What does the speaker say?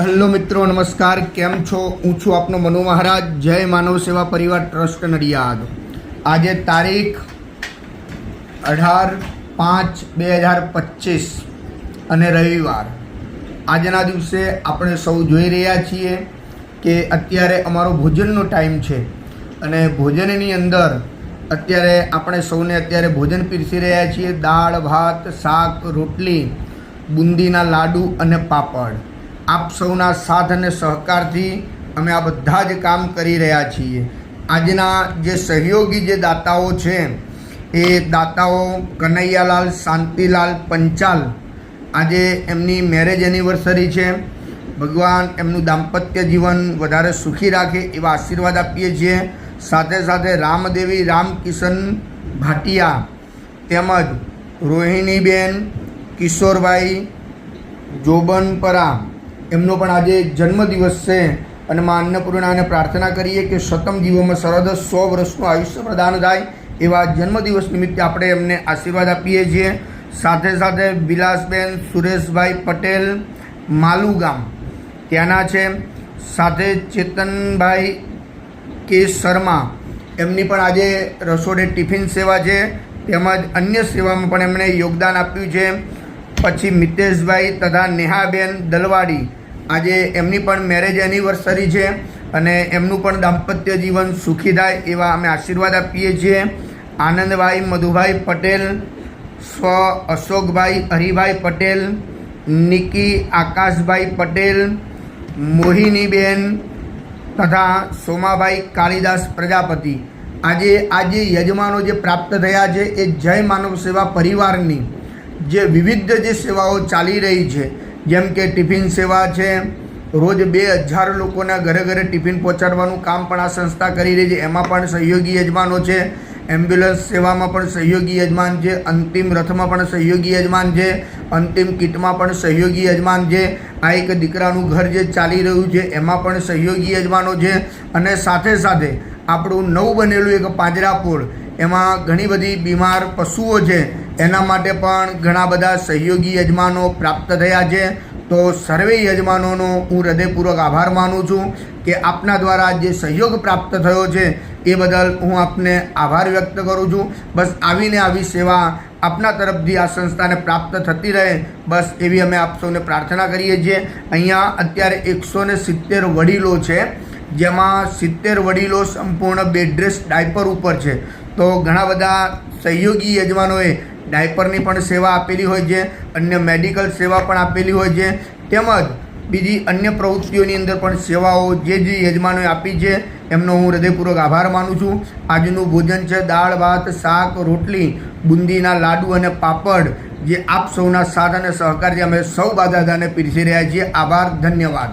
Hello મિત્રો, નમસ્કાર. કેમ છો? હું છું આપનો મનુ મહારાજ. જય માનવ સેવા પરિવાર ટ્રસ્ટ નડિયાદ. આજે તારીખ 18/5/2025 અને રવિવાર. આજના દિવસે આપણે સૌ જોઈ રહ્યા છીએ કે અત્યારે અમારો ભોજનનો ટાઈમ છે અને ભોજનની અંદર અત્યારે આપણે સૌને અત્યારે ભોજન પીરસી રહ્યા છીએ. દાળ, ભાત, શાક, રોટલી, બુંદીના લાડુ અને પાપડ. આપ સૌના સાથ અને સહકારથી અમે આ બધા જ કામ કરી રહ્યા છીએ. આજના જે સહયોગી જે દાતાઓ છે એ દાતાઓ કનૈયાલાલ શાંતિલાલ પંચાલ. આજે એમની મેરેજ એનિવર્સરી છે. ભગવાન એમનું દાંપત્ય જીવન વધારે સુખી રાખે એવા આશીર્વાદ આપીએ છીએ. સાથે સાથે રામદેવી રામકિશન ભાટિયા તેમજ રોહિણીબેન કિશોરભાઈ જોબનપરા એમનો પણ આજે જન્મદિવસ છે અને મા અન્નપૂર્ણાને પ્રાર્થના કરીએ કે શતમ જીવોમાં સરહદ 100 વર્ષનું આયુષ્ય પ્રદાન થાય. એવા જન્મદિવસ નિમિત્તે આપણે એમને આશીર્વાદ આપીએ છીએ. સાથે સાથે વિલાસબેન સુરેશભાઈ પટેલ માલુગામ ત્યાંના છે. સાથે ચેતનભાઈ કે શર્મા એમની પણ આજે રસોડે ટિફિન સેવા છે તેમજ અન્ય સેવામાં પણ એમણે યોગદાન આપ્યું છે. પછી મિતેશભાઈ તથા નેહાબેન દલવાડી આજે એમની પણ મેરેજ એનિવર્સરી છે અને એમનું પણ દાંપત્ય જીવન સુખી થાય એવા અમે આશીર્વાદ આપીએ છીએ. આનંદભાઈ મધુભાઈ પટેલ, સ્વ અશોકભાઈ હરિભાઈ પટેલ, નિકી આકાશભાઈ પટેલ, મોહિનીબેન તથા સોમાભાઈ કાલિદાસ પ્રજાપતિ. આજે યજમાનો જે પ્રાપ્ત થયા છે એ જય માનવ સેવા પરિવારની જે વિવિધ જે સેવાઓ ચાલી રહી છે, જેમ કે ટિફિન સેવા છે, રોજ 2000 લોકોના ઘરે ઘરે ટિફિન પહોંચાડવાનું કામ પણ આ સંસ્થા કરી રહી છે. એમાં પણ સહયોગી યજમાનો છે. એમ્બ્યુલન્સ સેવામાં પણ સહયોગી યજમાન છે. અંતિમ રથમાં પણ સહયોગી યજમાન છે. અંતિમ કીટમાં પણ સહયોગી યજમાન છે. આ એક દીકરાનું ઘર જે ચાલી રહ્યું છે એમાં પણ સહયોગી યજમાનો છે. અને સાથે સાથે આપણું નવું બનેલું એક પાંજરાપોળ, એમાં ઘણી બધી બીમાર પશુઓ છે, એના માટે પણ ઘણા બધા સહયોગી યજમાનો પ્રાપ્ત થયા છે. તો સર્વે યજમાનોનો હું હૃદયપૂર્વક આભાર માનું છું કે આપના દ્વારા જે સહયોગ પ્રાપ્ત થયો છે એ બદલ હું આપને આભાર વ્યક્ત કરું છું. બસ આવીને આવી સેવા આપના તરફથી આ સંસ્થાને પ્રાપ્ત થતી રહે, બસ એવી અમે આપ સૌને પ્રાર્થના કરીએ છીએ. અહીંયા અત્યારે 170 વડીલો છે, જેમાં 70 વડીલો સંપૂર્ણ બેડ રેસ્ટ ડાયપર ઉપર છે. તો ઘણા બધા સહયોગી યજમાનોએ ડાયપરની પણ સેવા આપેલી હોય છે, અન્ય મેડિકલ સેવા પણ આપેલી હોય છે, તેમજ બીજી અન્ય પ્રવૃત્તિઓની અંદર પણ સેવાઓ જે યજમાનોએ આપી છે એમનો હું હૃદયપૂર્વક આભાર માનું છું. આજનું ભોજન છે દાળ, ભાત, શાક, રોટલી, બુંદીના લાડુ અને પાપડ, જે આપ સૌના સાથ અને સહકારથી અમે સૌ દાદાને પીરસી રહ્યા છીએ. આભાર, ધન્યવાદ.